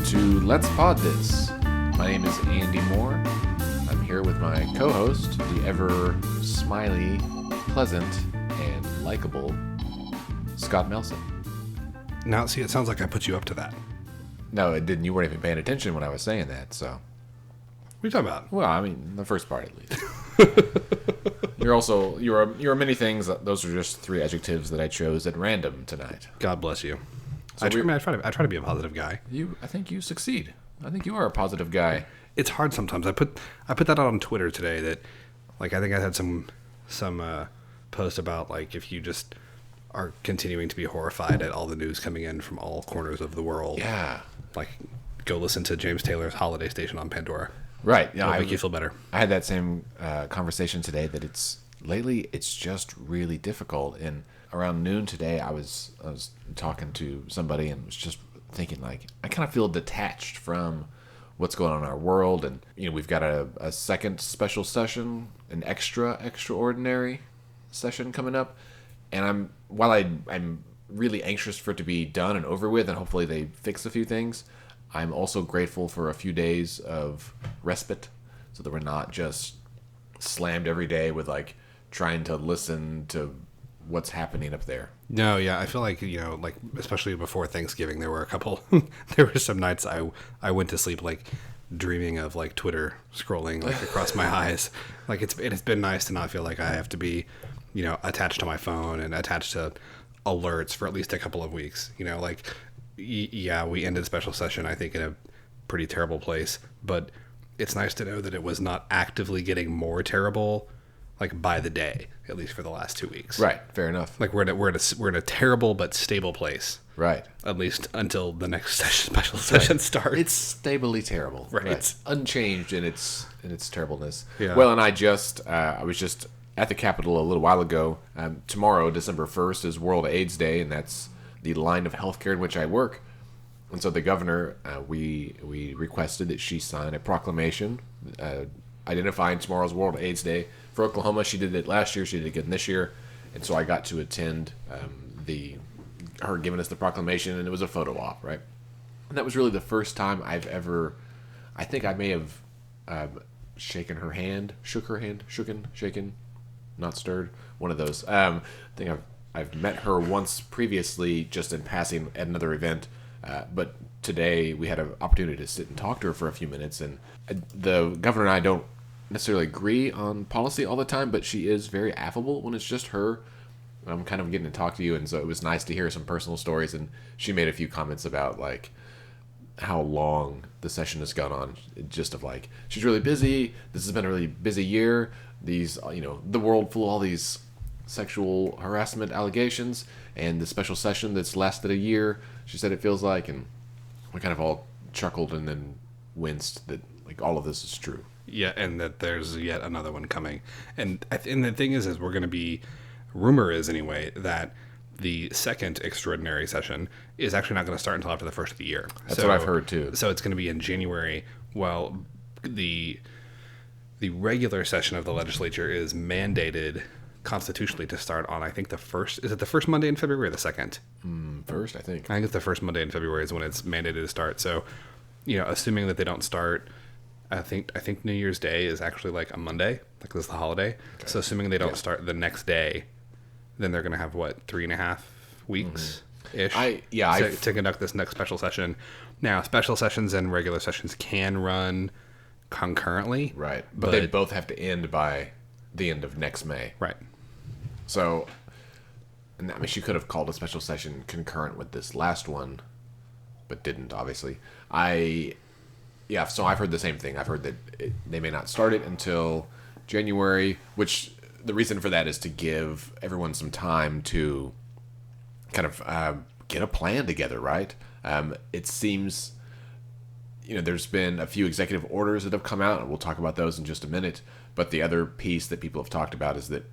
to Let's Pod This. My name is Andy Moore. I'm here with my co-host, the ever smiley, pleasant, and likable Scott Melson. Now, see, it sounds like I put you up to that. No, it didn't. You weren't even paying attention when I was saying that, so. What are you talking about? Well, I mean, the first part at least. You're many things. Those are just three adjectives that I chose at random tonight. God bless you. So I try to be a positive guy. I think you succeed. I think you are a positive guy. It's hard sometimes. I put that out on Twitter today that, like, I think I had some post about, like, if you just are continuing to be horrified at all the news coming in from all corners of the world. Yeah. Like, go listen to James Taylor's Holiday Station on Pandora. Right. Yeah, It'll make you feel better. I had that same conversation today that lately it's just really difficult. And around noon today, I was talking to somebody and was just thinking, like, I kind of feel detached from what's going on in our world. And, you know, we've got a second special session, an extraordinary session coming up. And while I'm really anxious for it to be done and over with, and hopefully they fix a few things, I'm also grateful for a few days of respite so that we're not just slammed every day with, like, trying to listen to what's happening up there. No, yeah, I feel like, you know, like, especially before Thanksgiving, there were there were some nights I went to sleep, like, dreaming of, like, Twitter scrolling, like, across my eyes. Like, it's been nice to not feel like I have to be, you know, attached to my phone and attached to alerts for at least a couple of weeks. You know, like, yeah, we ended the special session, I think, in a pretty terrible place, but it's nice to know that it was not actively getting more terrible, like, by the day, at least for the last 2 weeks. Right. Fair enough. Like, we're in a terrible but stable place. Right. At least until the next special session starts. It's stably terrible. Right. It's unchanged in its terribleness. Yeah. Well, and I was just at the Capitol a little while ago. Tomorrow, December 1st, is World AIDS Day, and that's the line of healthcare in which I work. And so the governor, we requested that she sign a proclamation identifying tomorrow's World AIDS Day for Oklahoma. She did it last year. She did it again this year. And so I got to attend her giving us the proclamation, and it was a photo op, right? And that was really the first time I think I may have shaken, shaken, not stirred, one of those. I think I've met her once previously, just in passing at another event, but today we had an opportunity to sit and talk to her for a few minutes, and the governor and I don't necessarily agree on policy all the time, but she is very affable when it's just her. I'm kind of getting to talk to you, and so it was nice to hear some personal stories, and she made a few comments about, like, how long the session has gone on, just of, like, she's really busy, this has been a really busy year, these, you know, the world full of all these sexual harassment allegations, and the special session that's lasted a year, she said it feels like, and we kind of all chuckled and then winced that, like, all of this is true. Yeah, and that there's yet another one coming. And the thing is we're going to be, rumor is anyway, that the second extraordinary session is actually not going to start until after the first of the year. That's what I've heard too. So it's going to be in January. Well, the regular session of the legislature is mandated constitutionally to start on, I think, the first. Is it the first Monday in February or the second? First, I think. I think it's the first Monday in February is when it's mandated to start. So, you know, assuming that they don't start, I think New Year's Day is actually like a Monday, like this is the holiday. Okay. So assuming they don't start the next day, then they're going to have, what, 3.5 weeks-ish to conduct this next special session. Now, special sessions and regular sessions can run concurrently. Right. But they both have to end by the end of next May. Right. So, I mean, she could have called a special session concurrent with this last one, but didn't, obviously. So I've heard the same thing. I've heard that they may not start it until January, which the reason for that is to give everyone some time to kind of get a plan together, right? It seems, you know, there's been a few executive orders that have come out, and we'll talk about those in just a minute. But the other piece that people have talked about is that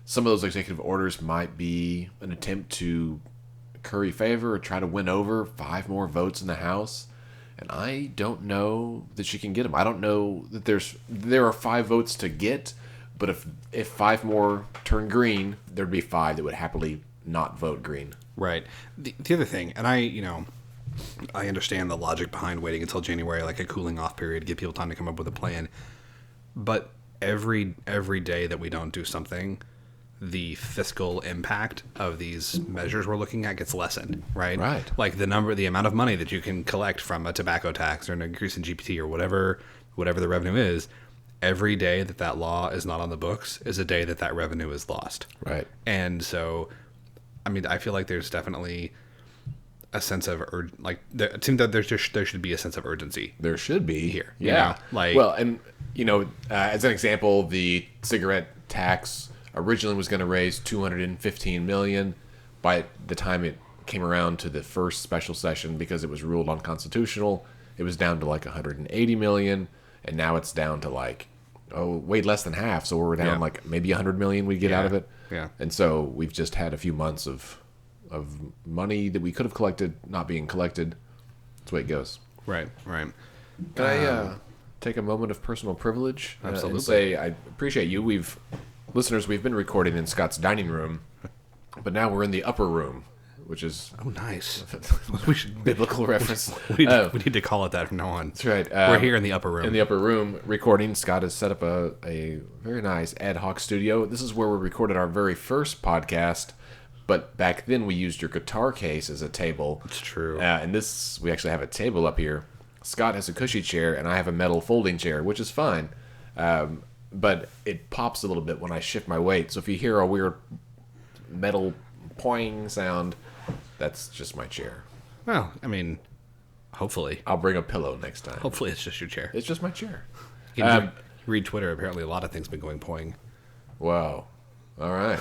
some of those executive orders might be an attempt to curry favor or try to win over 5 more votes in the House. And I don't know that she can get them. I don't know that there are 5 votes to get, but if 5 more turn green, there'd be 5 that would happily not vote green. Right. The other thing, and I, you know, I understand the logic behind waiting until January, like a cooling off period, to give people time to come up with a plan. But every day that we don't do something, the fiscal impact of these measures we're looking at gets lessened, right? Right. Like the amount of money that you can collect from a tobacco tax or an increase in GPT or whatever the revenue is, every day that law is not on the books is a day that revenue is lost. Right. And so, I mean, I feel like there's definitely a sense of it seems that there should be a sense of urgency. There should be here. Yeah. Well, and as an example, the cigarette tax originally was going to raise $215 million. By the time it came around to the first special session, because it was ruled unconstitutional, it was down to like $180 million, and now it's down to like way less than half. So we're down like maybe $100 million we get out of it. Yeah. And so we've just had a few months of money that we could have collected not being collected. That's the way it goes. Right. Can I take a moment of personal privilege? Absolutely. And say I appreciate you. We've been recording in Scott's dining room, but now we're in the upper room, which is nice. we should biblical reference. We need to call it that from now on. That's right. We're here in the upper room. In the upper room recording. Scott has set up a very nice ad hoc studio. This is where we recorded our very first podcast. But back then we used your guitar case as a table. It's true. And we actually have a table up here. Scott has a cushy chair, and I have a metal folding chair, which is fine. But it pops a little bit when I shift my weight. So if you hear a weird metal poing sound, that's just my chair. Well, I mean, hopefully. I'll bring a pillow next time. Hopefully it's just your chair. It's just my chair. You can read Twitter. Apparently a lot of things been going poing. Wow. All right.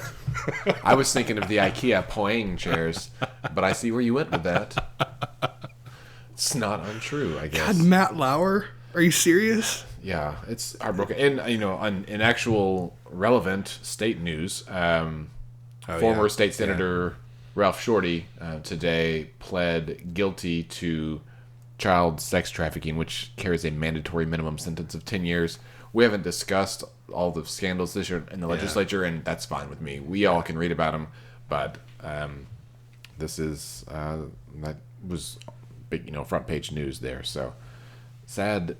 I was thinking of the IKEA poing chairs, but I see where you went with that. It's not untrue, I guess. God, Matt Lauer? Are you serious? Yeah, it's heartbroken. And, in actual relevant state news, former state senator Ralph Shorty today pled guilty to child sex trafficking, which carries a mandatory minimum sentence of 10 years. We haven't discussed all the scandals this year in the legislature, and that's fine with me. We all can read about them, but this is that was big, front page news there. So sad,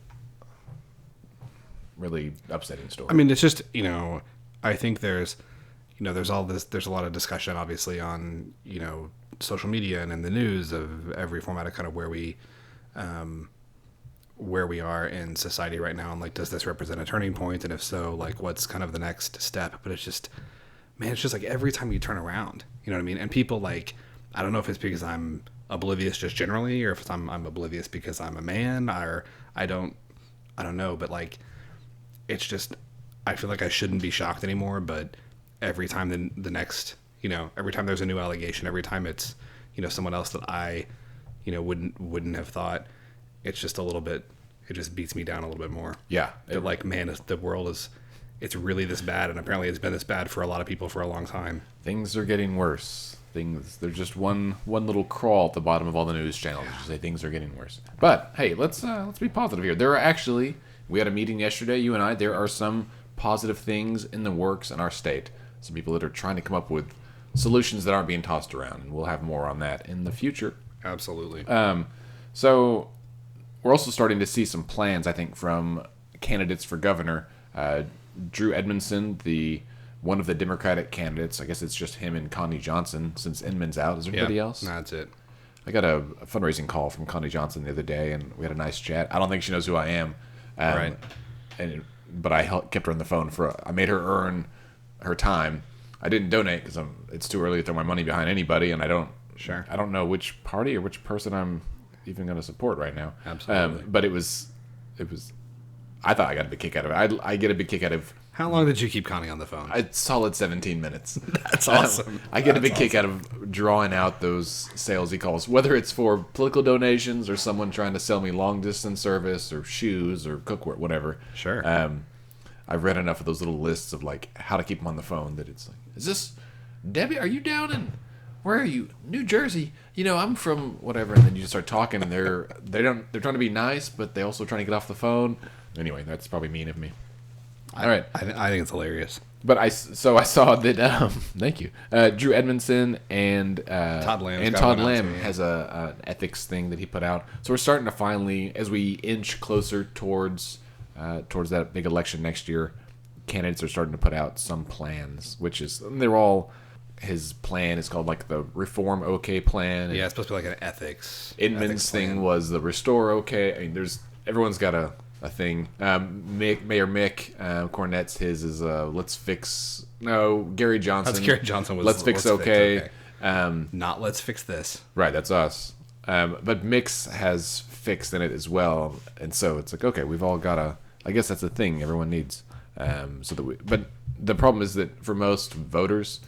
really upsetting story. I mean, it's just I think there's all this. There's a lot of discussion, obviously, on social media and in the news of every format of kind of where we are in society right now, and like, does this represent a turning point, and if so, like, what's kind of the next step? But it's just like every time you turn around, you know what I mean? And people, like, I don't know if it's because I'm oblivious just generally, or if I'm oblivious because I'm a man, or I don't know, but like, it's just, I feel like I shouldn't be shocked anymore, but every time the next, every time there's a new allegation, every time it's someone else that I wouldn't have thought, it's just a little bit, it just beats me down a little bit more. Yeah. Like, man, the world it's really this bad, and apparently it's been this bad for a lot of people for a long time. Things are getting worse. There's just one little crawl at the bottom of all the news channels to say things are getting worse. But hey, let's be positive here. We had a meeting yesterday, you and I. There are some positive things in the works in our state. Some people that are trying to come up with solutions that aren't being tossed around, and we'll have more on that in the future. Absolutely. So we're also starting to see some plans, I think, from candidates for governor. Drew Edmondson, one of the Democratic candidates. I guess it's just him and Connie Johnson since Inman's out. Is there anybody else? No, that's it. I got a fundraising call from Connie Johnson the other day, and we had a nice chat. I don't think she knows who I am. Right. But I kept her on the phone I made her earn her time. I didn't donate because it's too early to throw my money behind anybody, and I don't know which party or which person I'm even going to support right now. Absolutely. But it was. I thought I got a big kick out of it. I get a big kick out of. How long did you keep Connie on the phone? A solid 17 minutes. That's awesome. I get a big kick out of drawing out those salesy calls, whether it's for political donations or someone trying to sell me long distance service or shoes or cookware, whatever. Sure. I've read enough of those little lists of like how to keep them on the phone that it's like, is this Debbie? Are you down in? Where are you? New Jersey. I'm from whatever, and then you just start talking, and they're trying to be nice, but they also trying to get off the phone. Anyway, that's probably mean of me. All right. I think it's hilarious. But I saw that. Thank you, Drew Edmondson and Todd Lamb has an ethics thing that he put out. So we're starting to finally, as we inch closer towards that big election next year, candidates are starting to put out some plans, which is they're all. His plan is called like the Reform OK plan. Yeah, it's supposed to be like an ethics. Inman's thing was the Restore OK. I mean, everyone's got a thing. Mayor Mick Cornette's his is let's fix. No, Gary Johnson. That's Gary Johnson was let's fix OK. Not let's fix this. Right, that's us. But Mick's has fixed in it as well, and so it's like okay, we've all got a. I guess that's the thing everyone needs. But the problem is that for most voters,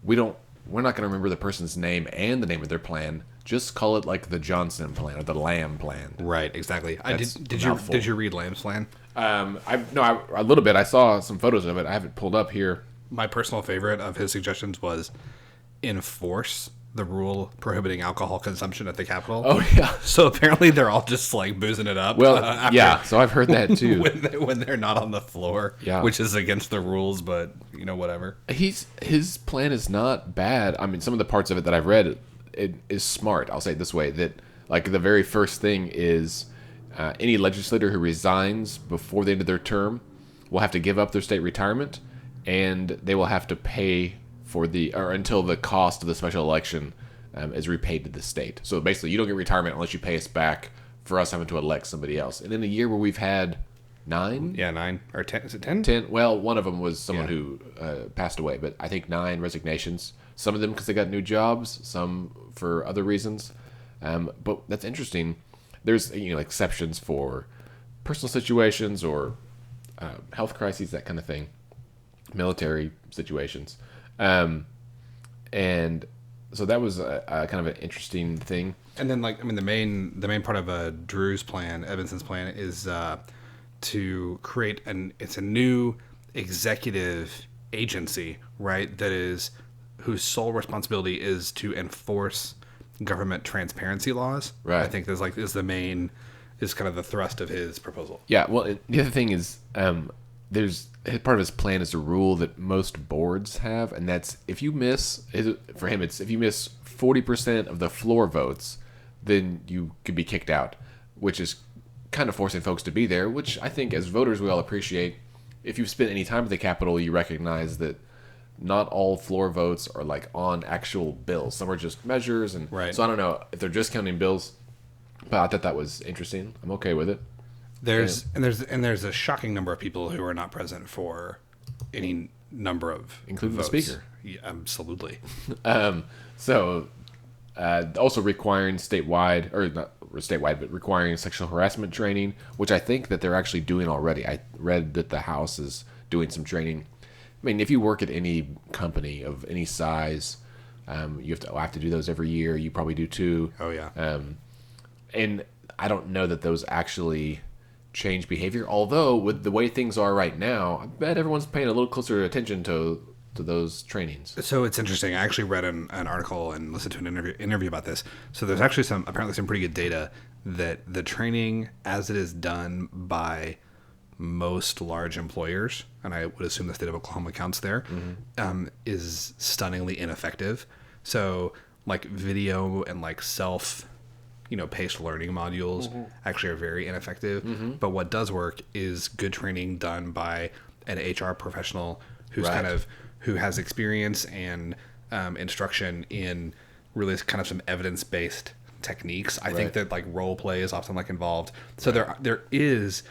we're not going to remember the person's name and the name of their plan. Just call it like the Johnson plan or the Lamb plan. Right, exactly. Did you read Lamb's plan? A little bit. I saw some photos of it. I have it pulled up here. My personal favorite of his suggestions was enforce the rule prohibiting alcohol consumption at the Capitol. Oh yeah. So apparently they're all just like boozing it up. Well, yeah. So I've heard that too. when they're not on the floor, yeah, which is against the rules, but whatever. His plan is not bad. I mean, some of the parts of it that I've read, it is smart. I'll say it this way: that like the very first thing is any legislator who resigns before the end of their term will have to give up their state retirement, and they will have to pay for until the cost of the special election is repaid to the state. So basically, you don't get retirement unless you pay us back for us having to elect somebody else. And in a year where we've had 9? Yeah, 9 or 10. Is it 10? 10. Well, one of them was someone who passed away, but I think 9 resignations. Some of them because they got new jobs, some for other reasons. But that's interesting. There's exceptions for personal situations or health crises, that kind of thing, military situations. And so that was a kind of an interesting thing. And then, the main part of Drew's plan, Evanson's plan, is to create it's a new executive agency, right? Whose sole responsibility is to enforce government transparency laws. Right. I think is kind of the thrust of his proposal. Yeah. Well, the other thing is, there's part of his plan is a rule that most boards have, and that's if you miss 40% of the floor votes, then you could be kicked out, which is kind of forcing folks to be there, which I think as voters we all appreciate. If you've spent any time at the Capitol, you recognize that not all floor votes are like on actual bills. Some are just measures, and right. So I don't know if they're just counting bills, but I thought that was interesting. I'm okay with it. There's a shocking number of people who are not present for any number of including votes. The speaker. Yeah, absolutely. Also requiring but requiring sexual harassment training, which I think that they're actually doing already. I read that the House is doing some training. I mean, if you work at any company of any size, you have to do those every year. You probably do too. Oh yeah. And I don't know that those actually change behavior. Although with the way things are right now, I bet everyone's paying a little closer attention to those trainings. So it's interesting. I actually read an article and listened to an interview about this. So there's actually apparently some pretty good data that the training as it is done by most large employers, and I would assume the state of Oklahoma counts there, is stunningly ineffective. So like video and like paced learning modules actually are very ineffective. But what does work is good training done by an HR professional who's who has experience and instruction in really kind of some evidence-based techniques. I think that like role play is often like involved. So there is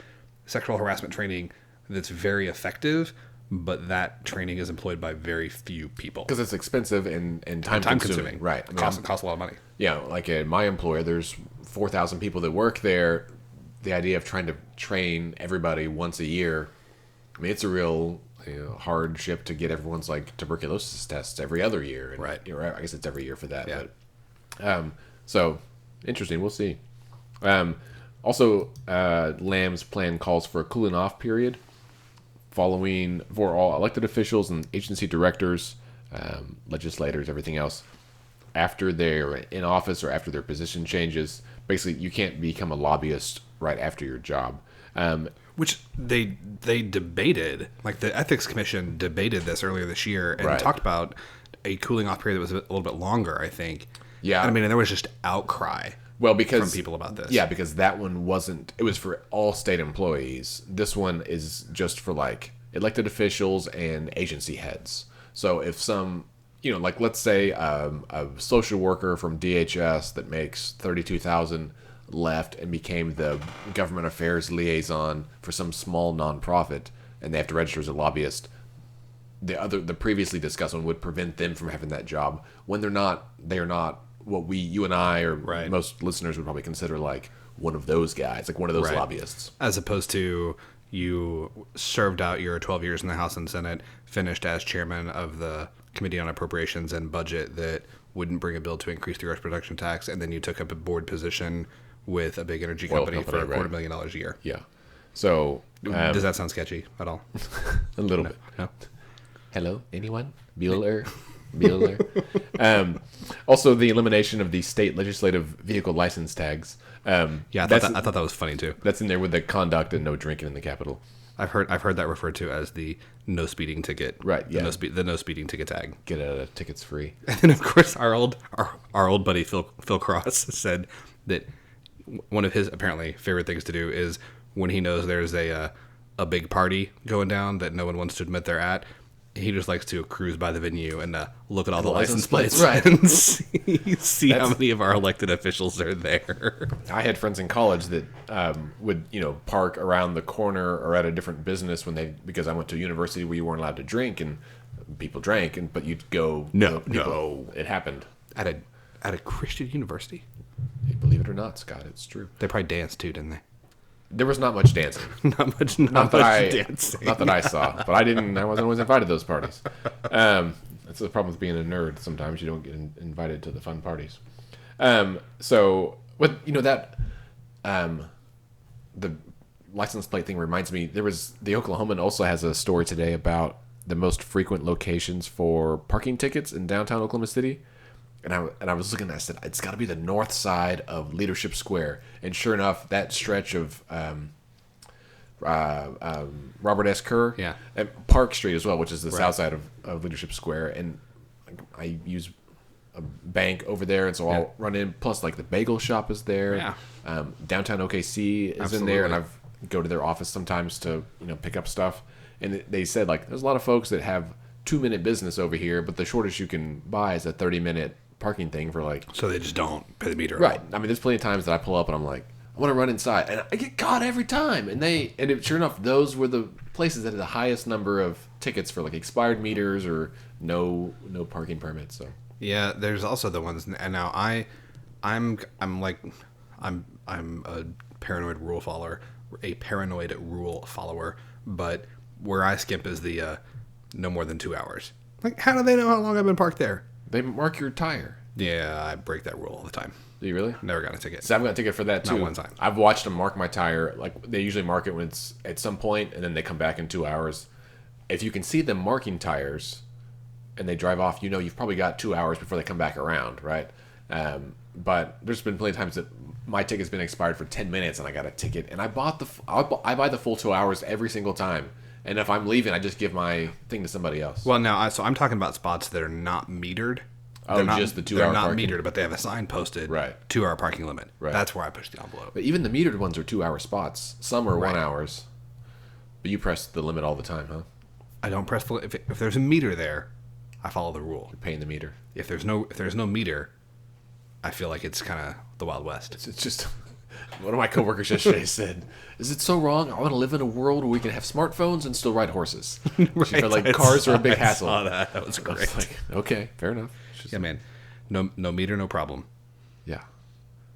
sexual harassment training that's very effective, but that training is employed by very few people because it's expensive and time consuming. Right, I mean, costs a lot of money. Yeah, like at my employer, there's 4,000 people that work there. The idea of trying to train everybody once a year, I mean, it's a real hardship to get everyone's like tuberculosis tests every other year. And, right. I guess it's every year for that. Yeah. But, so interesting. We'll see. Also, Lamb's plan calls for a cooling off period for all elected officials and agency directors, legislators, everything else, after they're in office or after their position changes. Basically, you can't become a lobbyist right after your job. Which they debated, like the Ethics Commission debated this earlier this year and Right. talked about a cooling off period that was a little bit longer, I think. Yeah. I mean, and there was just outcry Well, because from people about this. Yeah, because that one wasn't. It was for all state employees. This one is just for like elected officials and agency heads. So if some, like let's say a social worker from DHS that makes 32,000 left and became the government affairs liaison for some small nonprofit, and they have to register as a lobbyist. The previously discussed one would prevent them from having that job when they are not what you and I or Right. most listeners would probably consider like one of those guys, like one of those Right. lobbyists. As opposed to you served out your 12 years in the House and Senate, finished as chairman of the Committee on Appropriations and Budget that wouldn't bring a bill to increase the gross production tax, and then you took up a board position with a big energy company, company, for right. $250,000 a year. Yeah. So Does that sound sketchy at all? a little bit. No. Hello, anyone? Bueller. Also, the elimination of the state legislative vehicle license tags. Yeah, I thought that was funny too. That's in there with the conduct and no drinking in the Capitol. I've heard that referred to as the no speeding ticket. Right, yeah. The no speeding ticket tag. Get tickets free. And then of course our old buddy Phil Cross said that one of his apparently favorite things to do is when he knows there's a big party going down that no one wants to admit they're at, he just likes to cruise by the venue and look at all the license plates, right? And see how many of our elected officials are there. I had friends in college that would park around the corner or at a different business because I went to a university where you weren't allowed to drink and people drank, but you'd go. No, it happened. At a Christian university. Believe it or not, Scott, it's true. They probably danced too, didn't they? There was not much dancing. Not much dancing. Not that I saw, but I wasn't always invited to those parties. That's the problem with being a nerd. Sometimes you don't get invited to the fun parties. So what the license plate thing reminds me. The Oklahoman also has a story today about the most frequent locations for parking tickets in downtown Oklahoma City. And I was looking, I said, it's got to be the north side of Leadership Square. And sure enough, that stretch of Robert S. Kerr, Yeah. and Park Street as well, which is the south side of Leadership Square. And I use a bank over there, and so I'll run in. Plus, like the bagel shop is there. Yeah. Downtown OKC is in there, and I go to their office sometimes to pick up stuff. And they said like there's a lot of folks that have 2-minute business over here, but the shortest you can buy is a 30-minute parking thing for like. So they just don't pay the meter. Right. I mean, there's plenty of times that I pull up and I'm like, I want to run inside, and I get caught every time. Sure enough, those were the places that had the highest number of tickets for like expired meters or no parking permits. So Yeah, there's also the ones, and now I'm a paranoid rule follower, but where I skip is the no more than 2 hours. Like, how do they know how long I've been parked there? they mark your tire. Yeah, I break that rule all the time. Do you really? Never got a ticket. So I've got a ticket for that too. Not one time. I've watched them mark my tire. Like they usually mark it when it's at some point, and then they come back in 2 hours. If you can see them marking tires, and they drive off, you've probably got 2 hours before they come back around, right? But there's been plenty of times that my ticket's been expired for 10 minutes, and I got a ticket, and I buy the full 2 hours every single time. And if I'm leaving, I just give my thing to somebody else. Well, now, so I'm talking about spots that are not metered. Oh, just the 2 hour They're not parking. metered, but they have a sign posted. Right. 2 hour parking limit. Right. That's where I push the envelope. But even the metered ones are 2 hour spots. Some are 1 Right. hours. But you press the limit all the time, huh? I don't press the if there's a meter there, I follow the rule. You're paying the meter. If there's no meter, I feel like it's kind of the Wild West. It's just one of my coworkers yesterday said, "Is it so wrong? I want to live in a world where we can have smartfphones and still ride horses." She felt like cars are a big hassle. I saw that. That was I great. was like, okay, fair enough. It's just- Yeah, man. No meter, no problem. yeah.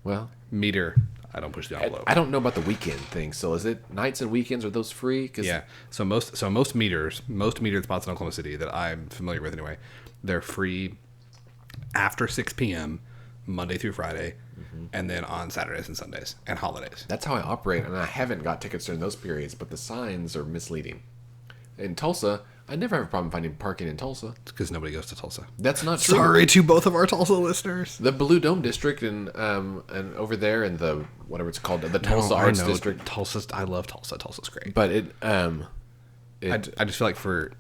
Well, Meter, I don't push the envelope. I don't know about the weekend thing. So is it nights and weekends? Are those free? 'Cause Yeah. So most metered spots in Oklahoma City that I'm familiar with anyway, they're free after 6 p.m. Monday through Friday, and then on Saturdays and Sundays and holidays. that's how I operate, and I haven't got tickets during those periods. But the signs are misleading. in Tulsa, I never have a problem finding parking in Tulsa. It's because nobody goes to Tulsa. That's not true. Sorry to both of our Tulsa listeners. The Blue Dome District and over there in the whatever it's called, the Tulsa Arts District. I love Tulsa. Tulsa's great. But I just feel like for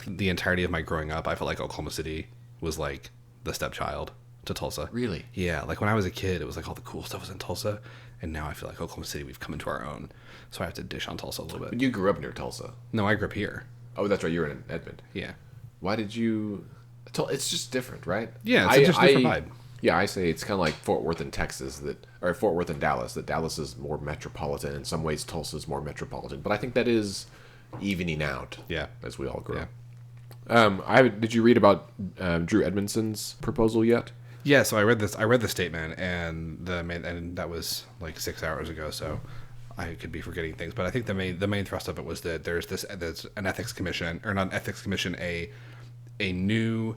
the entirety of my growing up, I felt like Oklahoma City was like the stepchild to Tulsa. Really? Yeah. Like when I was a kid, it was like all the cool stuff was in Tulsa, and now I feel like Oklahoma City, we've come into our own. So I have to dish on Tulsa a little bit. But you grew up near Tulsa. No, I grew up here. Oh, that's right. You were in Edmond. Yeah. Why did you? It's just different, right? Yeah, it's just a different vibe. Yeah, I say it's kind of like Fort Worth in Texas, or Fort Worth in Dallas. That Dallas is more metropolitan. In some ways, Tulsa is more metropolitan. But I think that is evening out. Yeah. As we all grow. Yeah. Did you read about Drew Edmondson's proposal yet? Yeah. So I read the statement, and that was like 6 hours ago. So I could be forgetting things, but I think the main thrust of it was that there's an ethics commission, or not an ethics commission, a new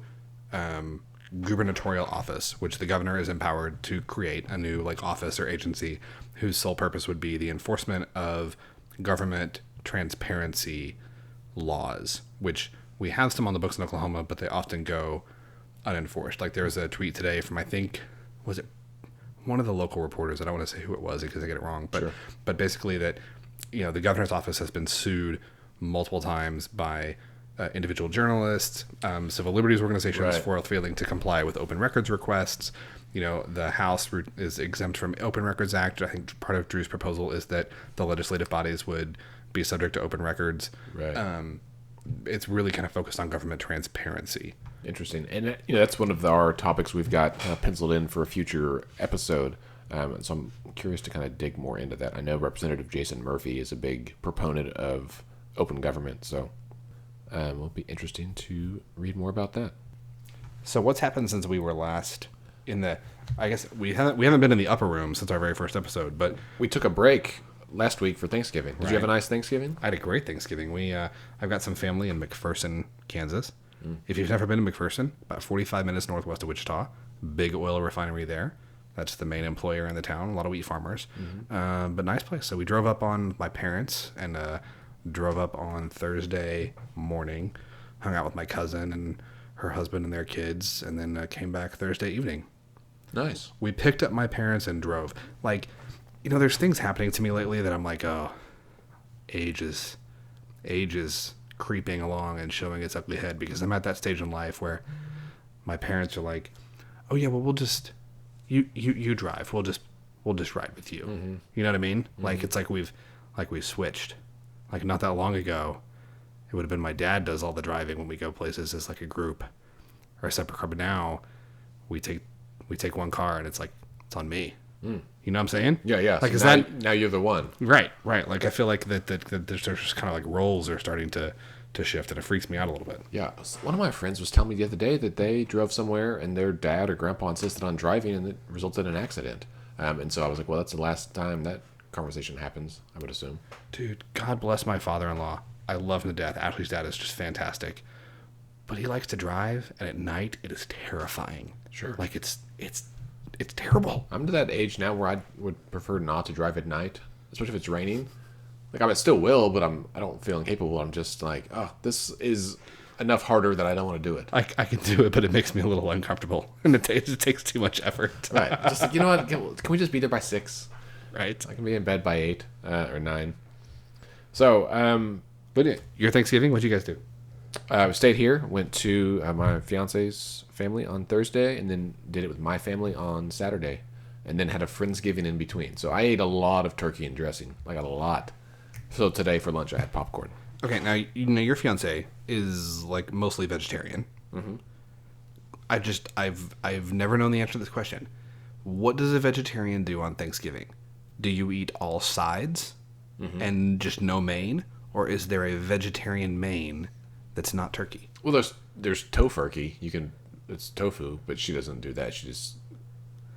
gubernatorial office, which the governor is empowered to create a new office or agency whose sole purpose would be the enforcement of government transparency laws, which we have some on the books in Oklahoma, but they often go unenforced. Like there was a tweet today from, I think, was it one of the local reporters? I don't want to say who it was because I get it wrong, but sure. But basically that the governor's office has been sued multiple times by individual journalists, civil liberties organizations for failing to comply with open records requests. The House is exempt from Open Records Act. I think part of Drew's proposal is that the legislative bodies would be subject to open records. Right. It's really kind of focused on government transparency. Interesting. And that's one of our topics we've got penciled in for a future episode. So I'm curious to kind of dig more into that. I know Representative Jason Murphy is a big proponent of open government, so it'll be interesting to read more about that. So what's happened since we were last in the? I guess we haven't been in the upper room since our very first episode, but we took a break last week for Thanksgiving. Did you have a nice Thanksgiving? I had a great Thanksgiving. I've got some family in McPherson, Kansas. If you've never been to McPherson, about 45 minutes northwest of Wichita, big oil refinery there. That's the main employer in the town. A lot of wheat farmers, but nice place. So we drove up on my parents and drove up on Thursday morning, hung out with my cousin and her husband and their kids, and then came back Thursday evening. Nice. We picked up my parents and drove. There's things happening to me lately that I'm like, oh, age is creeping along and showing its ugly head, because I'm at that stage in life where my parents are like, oh yeah, well, we'll just you drive, we'll just ride with you. Mm-hmm. You know what I mean? Mm-hmm. Like it's like we've switched. Like not that long ago, it would have been my dad does all the driving when we go places as like a group or a separate car, but now we take one car and it's on me. You know what I'm saying? Yeah. Like, so now you're the one. Right. Like, I feel like that there's just kind of like roles are starting to shift, and it freaks me out a little bit. Yeah. One of my friends was telling me the other day that they drove somewhere and their dad or grandpa insisted on driving, and it resulted in an accident. And so I was like, well, that's the last time that conversation happens, I would assume. Dude, God bless my father-in-law. I love him to death. Ashley's dad is just fantastic. But he likes to drive, and at night, it is terrifying. Sure. Like, it's terrible. I'm to that age now where I would prefer not to drive at night, especially if it's raining. Like I still will, but I don't feel incapable. I'm just like, oh, this is enough harder that I don't want to do it. I can do it, but it makes me a little uncomfortable, and it takes too much effort. Right. Just like, you know what? Can we just be there by 6? Right. I can be in bed by 8 or 9. So, but your Thanksgiving, what'd you guys do? I stayed here, went to my fiance's family on Thursday, and then did it with my family on Saturday, and then had a Friendsgiving in between. So I ate a lot of turkey and dressing, like a lot. So today for lunch I had popcorn. Okay, now your fiance is like mostly vegetarian. Mm-hmm. I've never known the answer to this question. What does a vegetarian do on Thanksgiving? Do you eat all sides and just no main, or is there a vegetarian main that's not turkey? Well, there's tofurkey. It's tofu, but she doesn't do that. She just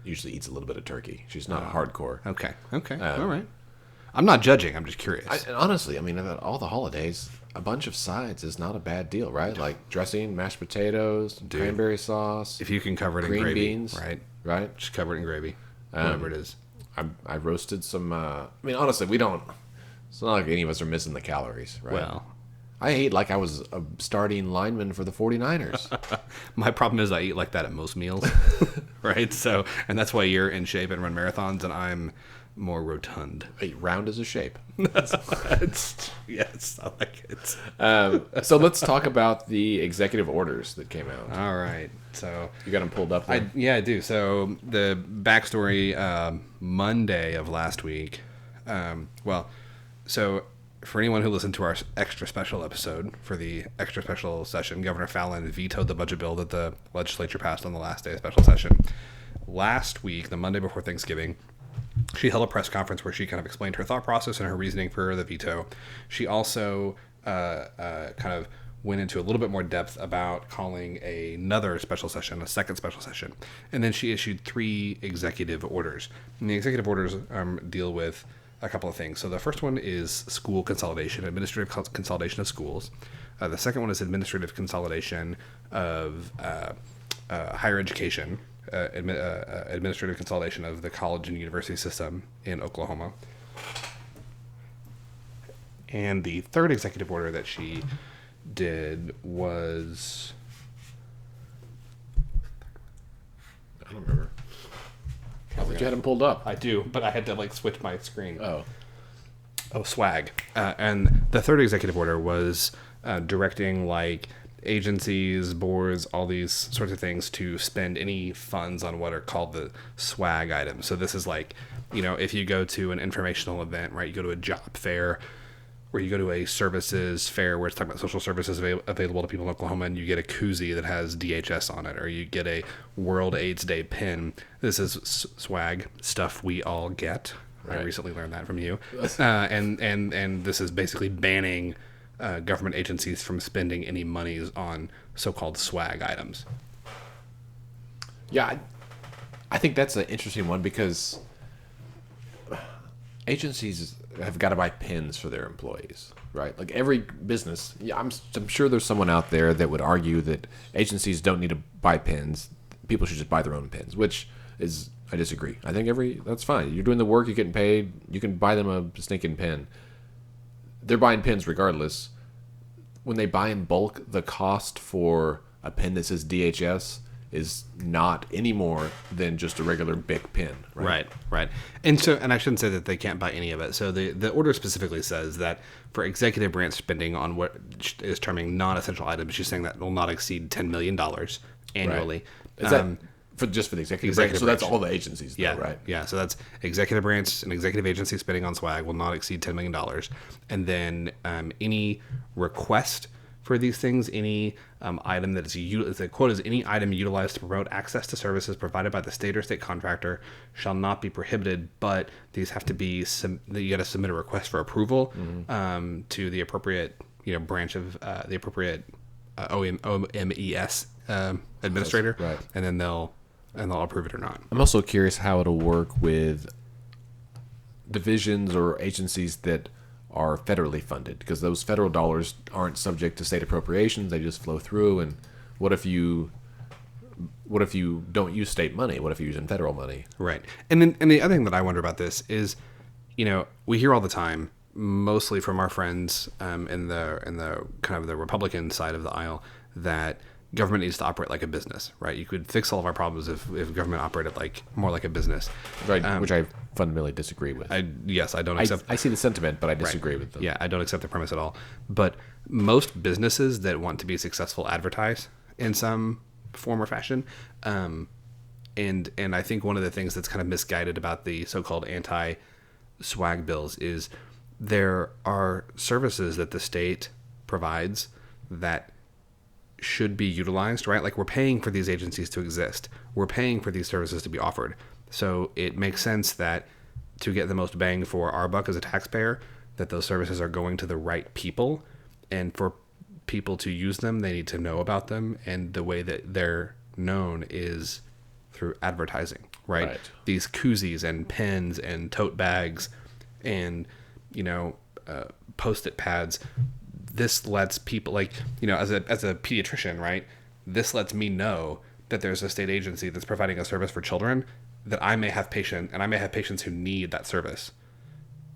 usually eats a little bit of turkey. She's not hardcore. Okay. All right. I'm not judging. I'm just curious. Honestly, about all the holidays, a bunch of sides is not a bad deal, right? Like dressing, mashed potatoes, cranberry sauce. If you can cover it in green gravy. Beans. Right? Just cover it in gravy. Whatever it is. I roasted some... honestly, we don't... It's not like any of us are missing the calories, right? Well, I ate like I was a starting lineman for the 49ers. My problem is I eat like that at most meals, right? So, and that's why you're in shape and run marathons, and I'm more rotund. Round as a shape. Yes, I like it. So let's talk about the executive orders that came out. All right. So You got them pulled up there? I do. So the backstory, Monday of last week. So for anyone who listened to our extra special episode, for the extra special session, Governor Fallin vetoed the budget bill that the legislature passed on the last day of special session. Last week, the Monday before Thanksgiving, she held a press conference where she kind of explained her thought process and her reasoning for the veto. She also kind of went into a little bit more depth about calling another special session, a second special session. And then she issued 3 executive orders. And the executive orders deal with a couple of things. So the first one is school consolidation, administrative consolidation of schools. The second one is administrative consolidation of higher education, administrative consolidation of the college and university system in Oklahoma. And the third executive order that she did was... I don't remember. I thought you had them pulled up. I do, but I had to switch my screen. Oh, swag. And the third executive order was directing agencies, boards, all these sorts of things to spend any funds on what are called the swag items. So this is if you go to an informational event, right? You go to a job fair, or you go to a services fair where it's talking about social services available to people in Oklahoma, and you get a koozie that has DHS on it, or you get a World AIDS Day pin. This is swag, stuff we all get. Right. I recently learned that from you. And this is basically banning government agencies from spending any monies on so-called swag items. Yeah, I think that's an interesting one because agencies have got to buy pins for their employees, right? Like every business, I'm sure there's someone out there that would argue that agencies don't need to buy pins. People should just buy their own pins, which is, I disagree. I think that's fine. You're doing the work, you're getting paid, you can buy them a stinking pin. They're buying pins regardless. When they buy in bulk, the cost for a pin that says DHS is not any more than just a regular Bic pin. Right. And I shouldn't say that they can't buy any of it. So the order specifically says that for executive branch spending on what is terming non-essential items, she's saying that will not exceed $10 million annually. Right. Is that for the executive branch? So that's all the agencies, though, right? Yeah, so that's executive branch and executive agency spending on swag will not exceed $10 million. And then any request for these things, any item that is, the quote is, any item utilized to promote access to services provided by the state or state contractor shall not be prohibited, but these have to be, you got to submit a request for approval to the appropriate branch of the appropriate OMES administrator, right. And then they'll approve it or not. I'm also curious how it'll work with divisions or agencies that are federally funded, because those federal dollars aren't subject to state appropriations; they just flow through. And what if you don't use state money? What if you're using federal money? Right. And the other thing that I wonder about this is, we hear all the time, mostly from our friends in the kind of the Republican side of the aisle, that government needs to operate like a business, right? You could fix all of our problems if government operated more like a business. Right, which I fundamentally disagree with. I don't accept... I see the sentiment, but I disagree with them. Yeah, I don't accept the premise at all. But most businesses that want to be successful advertise in some form or fashion. And I think one of the things that's kind of misguided about the so-called anti-swag bills is there are services that the state provides that should be utilized, right? Like, we're paying for these agencies to exist. We're paying for these services to be offered. So it makes sense that to get the most bang for our buck as a taxpayer, that those services are going to the right people. And for people to use them, they need to know about them. And the way that they're known is through advertising, right? These koozies and pens and tote bags and, Post-it pads. This lets people, as a pediatrician, right? This lets me know that there's a state agency that's providing a service for children that I may have patients who need that service.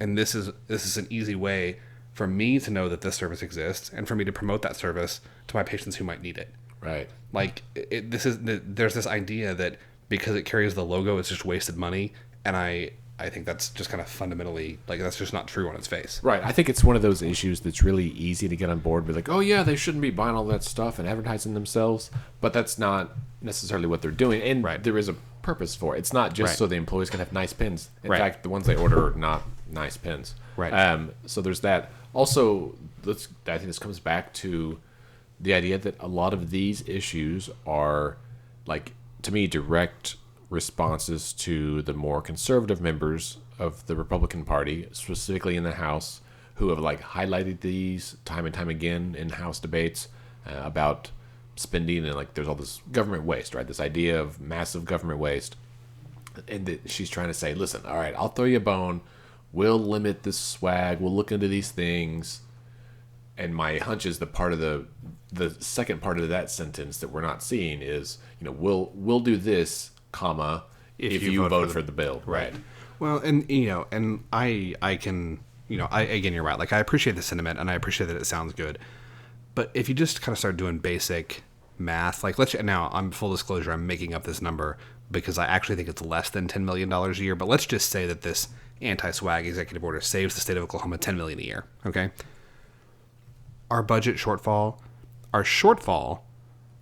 And this is an easy way for me to know that this service exists and for me to promote that service to my patients who might need it. Right. Like, there's this idea that because it carries the logo, it's just wasted money. And I think that's just kind of fundamentally, like, that's just not true on its face. Right. I think it's one of those issues that's really easy to get on board with, like, oh, yeah, they shouldn't be buying all that stuff and advertising themselves. But that's not necessarily what they're doing. And there is a purpose for it. It's not just so the employees can have nice pins. In fact, the ones they order are not nice pins. Right. So there's that. Also, I think this comes back to the idea that a lot of these issues are, like, to me, direct responses to the more conservative members of the Republican Party, specifically in the House, who have, like, highlighted these time and time again in House debates about spending, and, like, there's all this government waste, right? This idea of massive government waste. And that she's trying to say, listen, all right, I'll throw you a bone. We'll limit this swag. We'll look into these things. And my hunch is the part of the second part of that sentence that we're not seeing is, we'll do this, comma, if you vote for the bill. Right. Well, and, and I can, again, you're right. Like, I appreciate the sentiment and I appreciate that it sounds good. But if you just kind of start doing basic math, like, now, I'm full disclosure, I'm making up this number because I actually think it's less than $10 million a year. But let's just say that this anti-swag executive order saves the state of Oklahoma $10 million a year. Okay. Our shortfall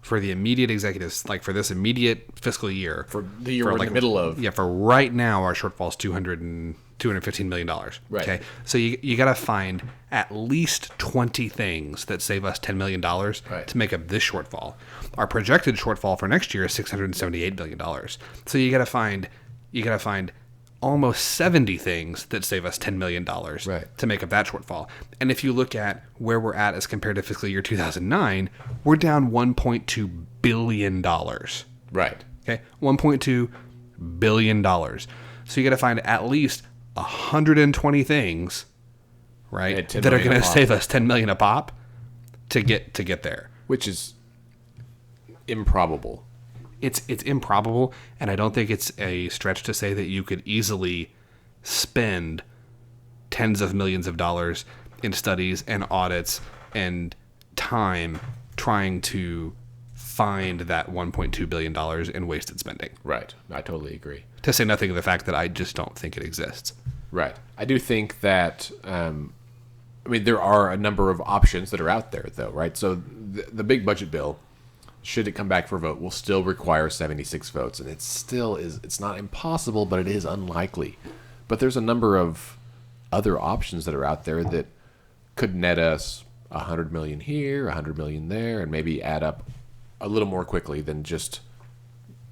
for the immediate executives, like for this immediate fiscal year, for the year we're in the middle of, for right now, our shortfall is $215 million. Right. Okay. So you got to find at least 20 things that save us $10 million to make up this shortfall. Our projected shortfall for next year is $678 billion. So you got to find almost 70 things that save us $10 million to make up that shortfall. And if you look at where we're at as compared to fiscal year 2009, we're down $1.2 billion. Right. Okay. $1.2 billion. So you got to find at least 120 things, right, that are going to save us $10 million a pop to get there. Which is improbable. It's improbable, and I don't think it's a stretch to say that you could easily spend tens of millions of dollars in studies and audits and time trying to find that $1.2 billion in wasted spending. Right. I totally agree. To say nothing of the fact that I just don't think it exists. Right. I do think that, there are a number of options that are out there, though, right? So the big budget bill, should it come back for a vote, will still require 76 votes. And it's not impossible, but it is unlikely. But there's a number of other options that are out there that could net us $100 million here, $100 million there, and maybe add up a little more quickly than just,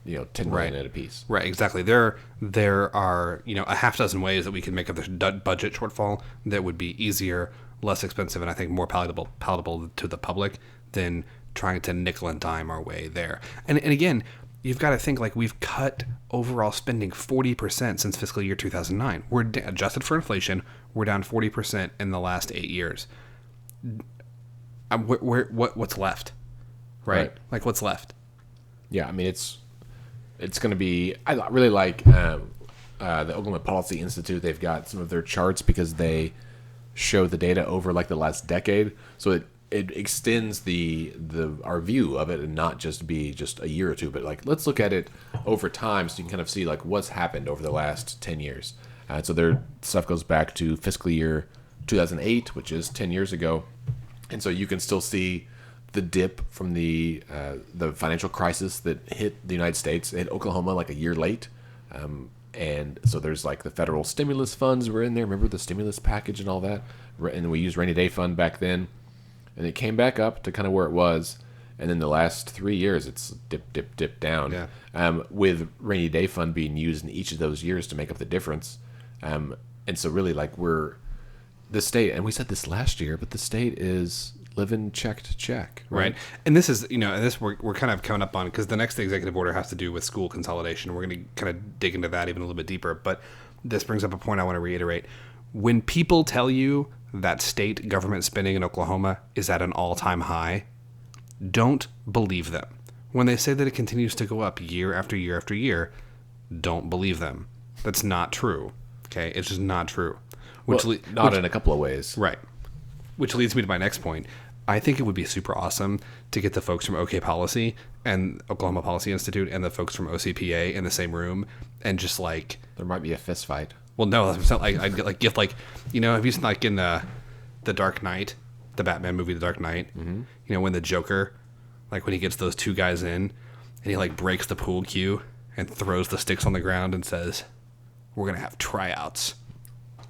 $10 million at a piece. Right, exactly. There are, a half dozen ways that we can make up this budget shortfall that would be easier, less expensive, and I think more palatable to the public than trying to nickel and dime our way there. And again, you've got to think, like, we've cut overall spending 40% since fiscal year 2009. We're adjusted for inflation. We're down 40% in the last 8 years. What's left? Right? Like, what's left? Yeah, it's going to be. I really like the Oklahoma Policy Institute. They've got some of their charts because they show the data over, like, the last decade. So it extends our view of it, and not just be just a year or two, but, like, let's look at it over time so you can kind of see, like, what's happened over the last 10 years. So their stuff goes back to fiscal year 2008, which is 10 years ago. And so you can still see the dip from the financial crisis that hit the United States. It hit Oklahoma like a year late. And so there's, like, the federal stimulus funds were in there. Remember the stimulus package and all that? And we used rainy day fund back then. And it came back up to kind of where it was. And then the last 3 years, it's dip down. Yeah. With rainy day fund being used in each of those years to make up the difference. And so really, like, the state, and we said this last year, but the state is living check to check. Right. And this is, we're kind of coming up on, because the next executive order has to do with school consolidation. We're going to kind of dig into that even a little bit deeper. But this brings up a point I want to reiterate. When people tell you that state government spending in Oklahoma is at an all-time high, don't believe them. When they say that it continues to go up year after year after year, don't believe them. That's not true. Okay? It's just not true. In a couple of ways. Right. which leads me to my next point. I think it would be super awesome to get the folks from OK Policy and Oklahoma Policy Institute and the folks from OCPA in the same room and just like There might be a fist fight. well, no, I'd get like gift like have you seen like in the Dark Knight, the Batman movie, The Dark Knight? Mm-hmm. When the Joker, like when he gets those two guys in and he like breaks the pool cue and throws the sticks on the ground and says, "We're gonna have tryouts."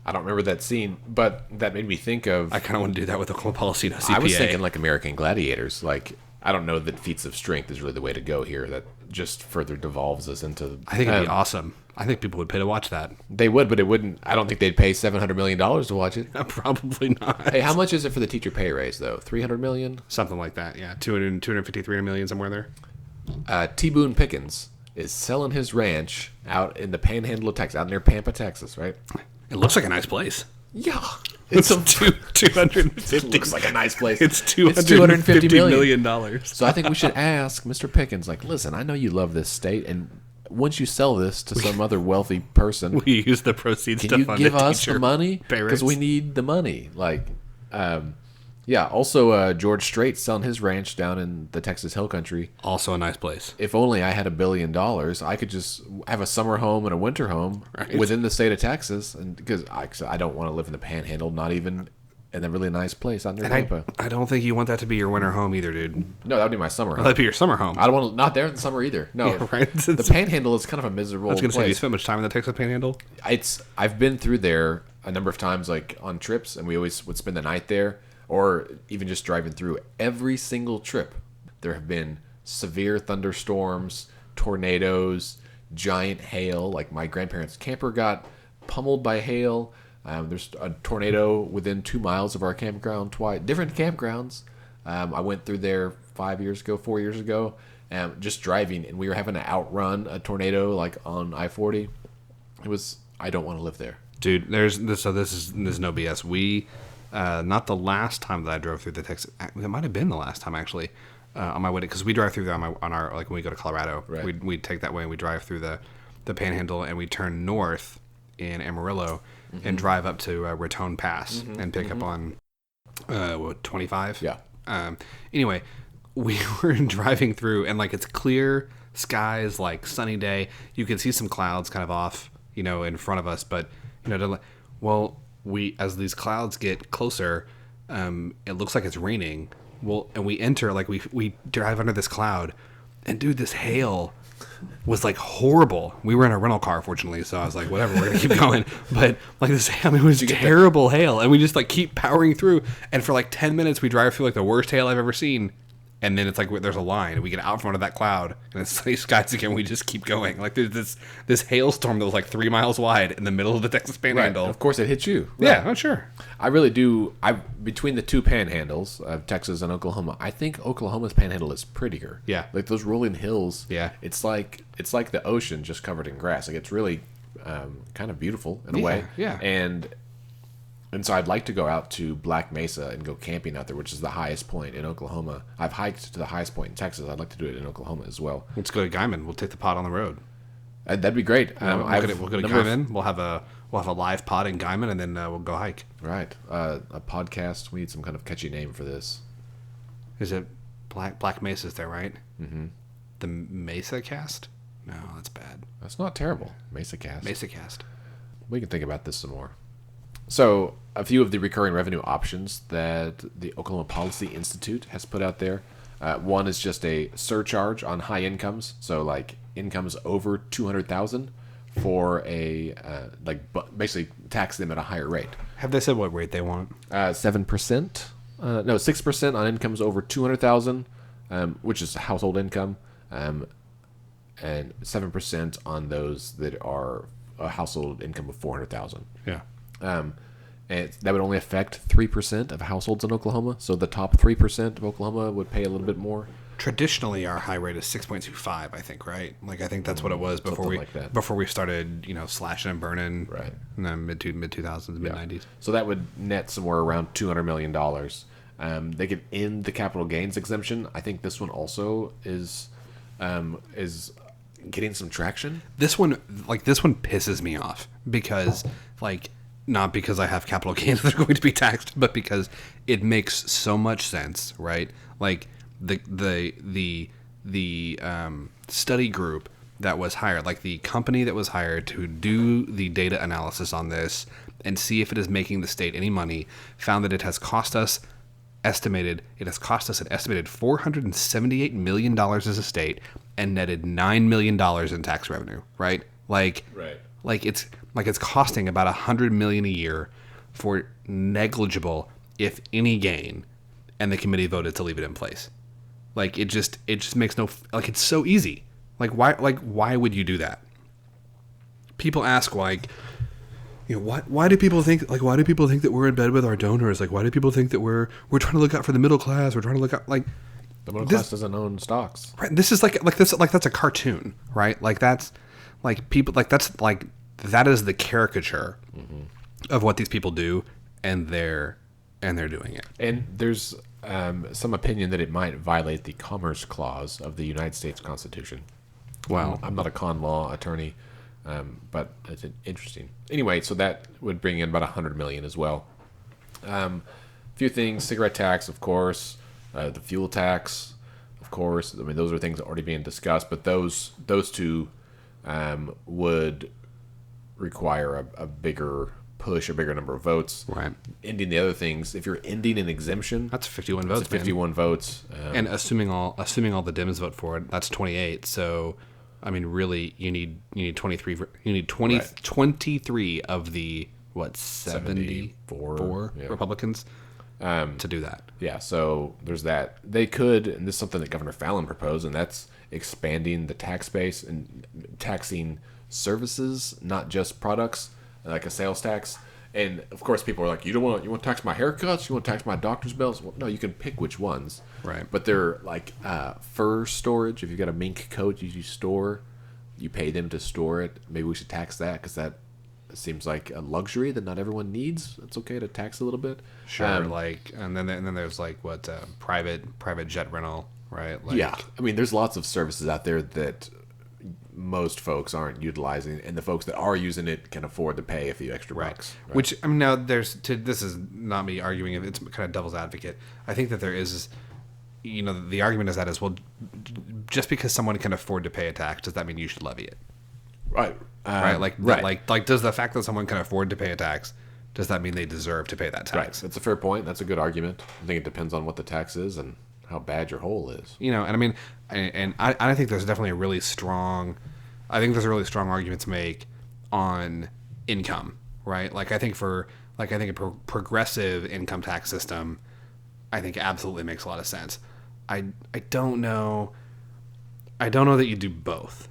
I don't remember that scene, but that made me think of... I kind of want to do that with Oklahoma Policy and OCPA. I was thinking like American Gladiators. Like, I don't know that feats of strength is really the way to go here. That just further devolves us into... I think it'd be awesome. I think people would pay to watch that. They would, but it wouldn't... I don't think they'd pay $700 million to watch it. Probably not. Hey, how much is it for the teacher pay raise, though? $300 million? Something like that, yeah. 250, 300 million, somewhere there. T. Boone Pickens is selling his ranch out in the panhandle of Texas, out near Pampa, Texas, right? It looks like a nice place. Yeah. It's $250. It looks like a nice place. It's $250 million. So I think we should ask Mr. Pickens, like, listen, I know you love this state, and once you sell this to some other wealthy person, we use the proceeds can to you fund give a us teacher the money? pay raise. Because we need the money. Like, yeah. Also, George Strait selling his ranch down in the Texas Hill Country. Also a nice place. If only I had $1 billion, I could just have a summer home and a winter home within the state of Texas, and because I don't want to live in the Panhandle, not even in a really nice place out near Tampa. I don't think you want that to be your winter home either, dude. No, that would be my summer home. That'd be your summer home. I don't want to, not there in the summer either. No, Yeah, right. The Panhandle is kind of a miserable I was going to say, you place. spent much time in the Texas Panhandle? I've been through there a number of times, like on trips, and we always would spend the night there, or even just driving through. Every single trip, there have been severe thunderstorms, tornadoes, giant hail. Like my grandparents' camper got pummeled by hail. There's a tornado within 2 miles of our campground twice. Different campgrounds. I went through there 4 years ago, just driving, and we were having to outrun a tornado like on I-40. I don't want to live there. Dude, this is no BS. We, not the last time that I drove through the Texas, it might have been the last time actually, on my way, because we drive through there on our, like when we go to Colorado, right. we take that way and we drive through the Panhandle and we turn north in Amarillo and drive up to Raton Pass and pick up on 25. Yeah. Anyway, we were driving through and like it's clear skies, like sunny day. You can see some clouds kind of off, in front of us, but as these clouds get closer, it looks like it's raining. Well, and we enter, like we drive under this cloud, and dude, this hail was like horrible. We were in a rental car, fortunately, so I was like, whatever, we're gonna keep going. But like this, it was terrible hail, and we just like keep powering through. And for like 10 minutes, we drive through like the worst hail I've ever seen. And then it's like there's a line, and we get out front of that cloud, and it's sunny skies again. We just keep going. Like there's this hailstorm that was like 3 miles wide in the middle of the Texas Panhandle. Right. Of course, it hit you. Right. Yeah, I'm sure. I really do. Between the two panhandles of Texas and Oklahoma, I think Oklahoma's panhandle is prettier. Yeah. Like those rolling hills. Yeah. It's like the ocean just covered in grass. Like it's really kind of beautiful in a way. Yeah. And so I'd like to go out to Black Mesa and go camping out there, which is the highest point in Oklahoma. I've hiked to the highest point in Texas. I'd like to do it in Oklahoma as well. Let's go to Guyman. We'll take the pod on the road. That'd be great. We'll go to Guyman. We'll have a live pod in Guyman, and then we'll go hike. Right. A podcast. We need some kind of catchy name for this. Is it Black Mesa's there, right? Mm-hmm. The Mesa Cast? No, that's bad. That's not terrible. Mesa Cast. Mesa Cast. We can think about this some more. So, a few of the recurring revenue options that the Oklahoma Policy Institute has put out there. One is just a surcharge on high incomes. So, like incomes over $200,000 for basically tax them at a higher rate. Have they said what rate they want? 7%. No, 6% on incomes over $200,000, which is household income, and 7% on those that are a household income of $400,000. Yeah. And that would only affect 3% of households in Oklahoma. So the top 3% of Oklahoma would pay a little bit more. Traditionally, our high rate is 6.25, I think, right? Like I think that's what it was before we started, slashing and burning, right? In the mid 2000s, mid 90s. So that would net somewhere around $200 million. They could end the capital gains exemption. I think this one also is getting some traction. This one pisses me off because not because I have capital gains that are going to be taxed, but because it makes so much sense, right? Like the study group that was hired, like the company that was hired to do the data analysis on this and see if it is making the state any money, found that it has cost us an estimated $478 million as a state and netted $9 million in tax revenue, right? Like it's costing about $100 million a year for negligible, if any, gain, and the committee voted to leave it in place. Like it just makes no, like, it's so easy. Why would you do that? People ask, like, you know, why do people think that we're in bed with our donors? Like, why do people think that we're trying to look out for the middle class? We're trying to look out, like, the middle class doesn't own stocks. Right. This is that's a cartoon, right? Like that's like people, like that's like that is the caricature of what these people do, and they're doing it. And there's some opinion that it might violate the Commerce Clause of the United States Constitution. Wow. I'm not a con law attorney, but it's interesting. Anyway, so that would bring in about $100 million as well. A few things: cigarette tax, of course, the fuel tax, of course. I mean, those are things already being discussed, but those two would require a bigger push, a bigger number of votes. Right. Ending the other things, if you're ending an exemption, That's 51 votes. 51 votes. And assuming all the Dems vote for it, that's 28. So, I mean, really, you need 23. You need 23 of the 74 Republicans to do that. Yeah. So there's that. They could, and this is something that Governor Fallin proposed, and that's expanding the tax base and taxing services, not just products, like a sales tax. And of course, people are like, you want to tax my haircuts? You want to tax my doctor's bills? Well, no, you can pick which ones. Right. But they're like fur storage. If you've got a mink coat you store, you pay them to store it. Maybe we should tax that, because that seems like a luxury that not everyone needs. It's okay to tax a little bit. Sure. And then there's like private jet rental, right? Like, yeah. I mean, there's lots of services out there that most folks aren't utilizing, and the folks that are using it can afford to pay a few extra bucks. Right? Which, I mean, now this is not me arguing, it's kind of devil's advocate. I think that there is, you know, the argument is that well, just because someone can afford to pay a tax, does that mean you should levy it? Right. Right. Like does the fact that someone can afford to pay a tax, does that mean they deserve to pay that tax? Right. That's a fair point. That's a good argument. I think it depends on what the tax is and how bad your hole is. You know, and I mean, and I think there's definitely a really strong argument to make on income, right? Like I think a progressive income tax system, I think absolutely makes a lot of sense. I don't know that you do both.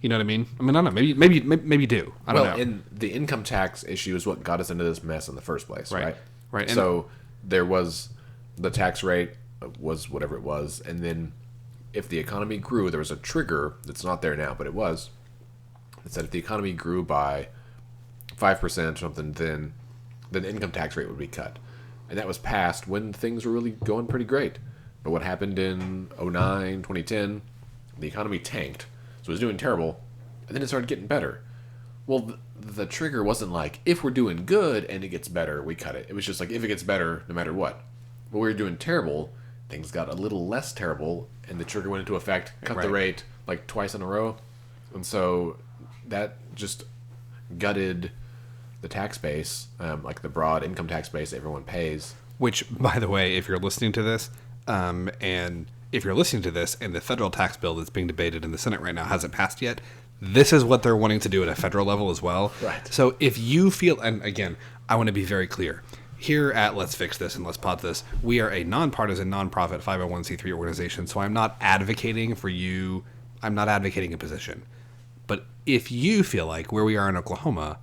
You know what I mean? I mean, I don't know. Maybe you do. I don't know. And the income tax issue is what got us into this mess in the first place, right? Right. So there was the tax rate was whatever it was, and then if the economy grew, there was a trigger that's not there now, but it was. It said if the economy grew by 5% or something, then the income tax rate would be cut, and that was passed when things were really going pretty great. But what happened in 2009, 2010, the economy tanked. So it was doing terrible, and then it started getting better. Well, the trigger wasn't like, if we're doing good and it gets better, we cut it. It was just like, if it gets better, no matter what. But we were doing terrible, things got a little less terrible, and the trigger went into effect, cut the rate like twice in a row. And so that just gutted the tax base, like the broad income tax base everyone pays. Which, by the way, if you're listening to this, and the federal tax bill that's being debated in the Senate right now hasn't passed yet, this is what they're wanting to do at a federal level as well. Right. So if you feel, and again, I want to be very clear, here at Let's Fix This and Let's Pod This, we are a nonpartisan, nonprofit 501c3 organization, so I'm not advocating for you, I'm not advocating a position. But if you feel like where we are in Oklahoma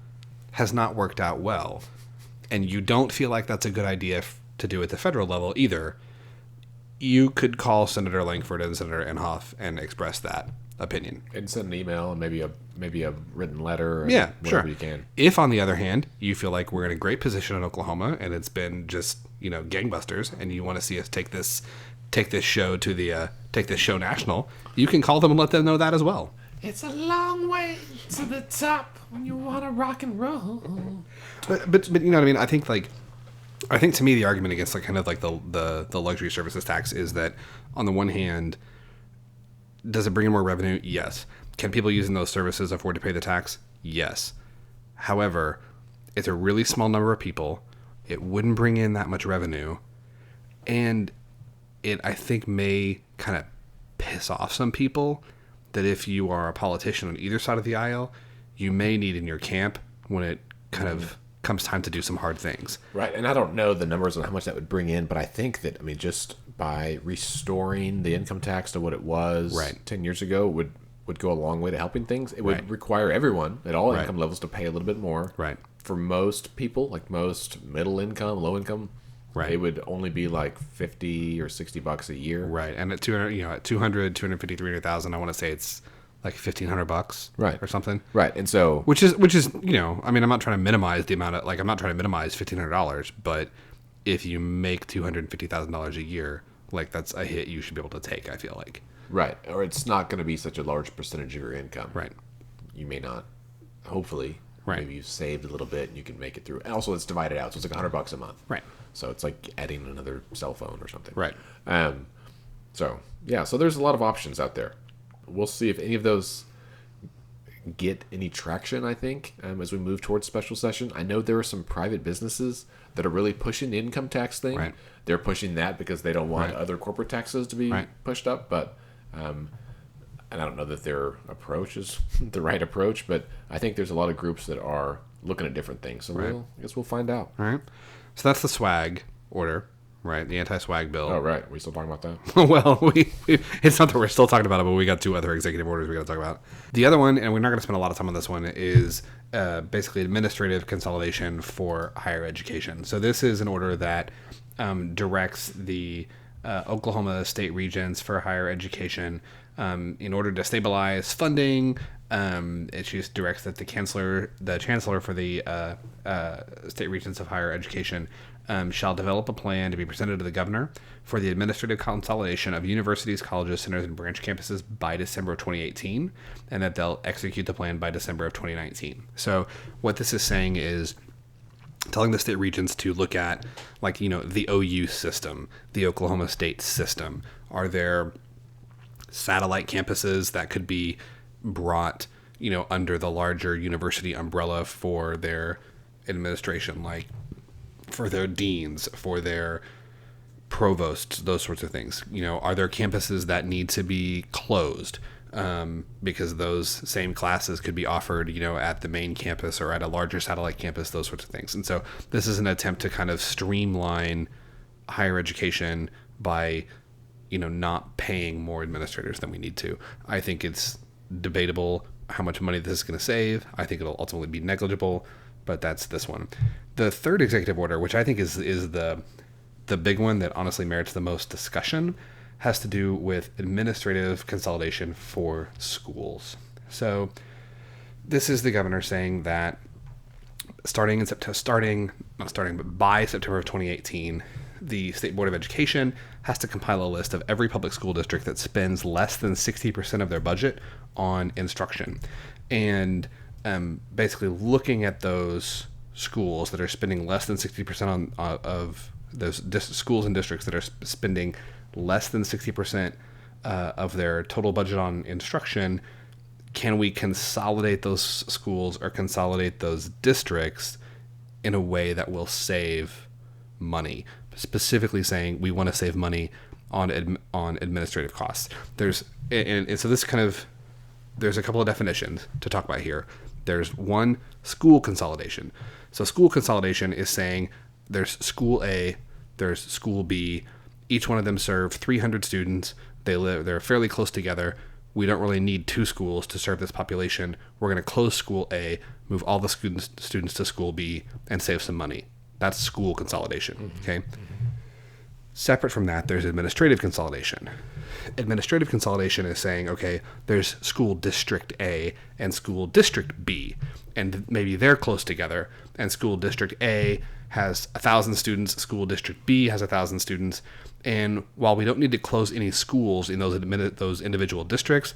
has not worked out well, and you don't feel like that's a good idea to do at the federal level either, you could call Senator Langford and Senator Inhofe and express that opinion. And send an email and maybe a written letter. Or yeah, whatever sure. You can. If, on the other hand, you feel like we're in a great position in Oklahoma and it's been just, you know, gangbusters, and you want to see us take this show national, you can call them and let them know that as well. It's a long way to the top when you want to rock and roll. But you know what I mean? I think to me the argument against like kind of like the luxury services tax is that on the one hand, does it bring in more revenue? Yes. Can people using those services afford to pay the tax? Yes. However, it's a really small number of people. It wouldn't bring in that much revenue, and it I think may kind of piss off some people that if you are a politician on either side of the aisle, you may need in your camp when it kind of comes time to do some hard things. Right, and I don't know the numbers on how much that would bring in, but I think that, I mean, just by restoring the income tax to what it was 10 years ago would go a long way to helping things. It would require everyone at all income levels to pay a little bit more. Right. For most people, like most middle income, low income, it would only be like $50 or $60 a year. Right, and at 200, at 200, 250, 300,000, I want to say it's like $1,500, or something. Right, and so which is I mean, I'm not trying to minimize the amount of I'm not trying to minimize $1,500, but if you make $250,000 a year, like that's a hit you should be able to take. I feel like. Right, or it's not going to be such a large percentage of your income. Right, you may not. Hopefully, maybe you've saved a little bit and you can make it through. And also, it's divided out, so it's like $100 a month. Right. So it's like adding another cell phone or something. Right. So there's a lot of options out there. We'll see if any of those get any traction, I think, as we move towards special session. I know there are some private businesses that are really pushing the income tax thing. Right. They're pushing that because they don't want other corporate taxes to be pushed up. But, and I don't know that their approach is the right approach, but I think there's a lot of groups that are looking at different things. So I guess we'll find out. All right. So that's the swag order. Right, the anti-swag bill. Oh, right. Are we still talking about that? Well, it's not that we're still talking about it, but we got two other executive orders we got to talk about. The other one, and we're not going to spend a lot of time on this one, is basically administrative consolidation for higher education. So this is an order that directs the Oklahoma state regents for higher education in order to stabilize funding. It just directs that the chancellor for the state regents of higher education shall develop a plan to be presented to the governor for the administrative consolidation of universities, colleges, centers, and branch campuses by December of 2018, and that they'll execute the plan by December of 2019. So what this is saying is telling the state regents to look at, like, the OU system, the Oklahoma State system. Are there satellite campuses that could be brought, under the larger university umbrella for their administration, like for their deans, for their provosts, those sorts of things? Are there campuses that need to be closed because those same classes could be offered, at the main campus or at a larger satellite campus, those sorts of things. And so this is an attempt to kind of streamline higher education by, not paying more administrators than we need to. I think it's debatable how much money this is going to save. I think it'll ultimately be negligible, but that's this one. The third executive order, which I think is the big one that honestly merits the most discussion, has to do with administrative consolidation for schools. So this is the governor saying that by September of 2018, the State Board of Education has to compile a list of every public school district that spends less than 60% of their budget on instruction. And basically looking at those schools that are spending less than 60% of those schools and districts that are spending less than 60% of their total budget on instruction, can we consolidate those schools or consolidate those districts in a way that will save money? Specifically saying we want to save money on administrative costs. And so this kind of, there's a couple of definitions to talk about here. There's one, school consolidation. So school consolidation is saying there's school A, there's school B. Each one of them serve 300 students. They're fairly close together. We don't really need two schools to serve this population. We're going to close school A, move all the students to school B, and save some money. That's school consolidation. Okay. Separate from that, there's administrative consolidation. Administrative consolidation is saying, okay, there's school district A and school district B, and maybe they're close together, and school district A has 1,000 students, school district B has 1,000 students, and while we don't need to close any schools in those individual districts,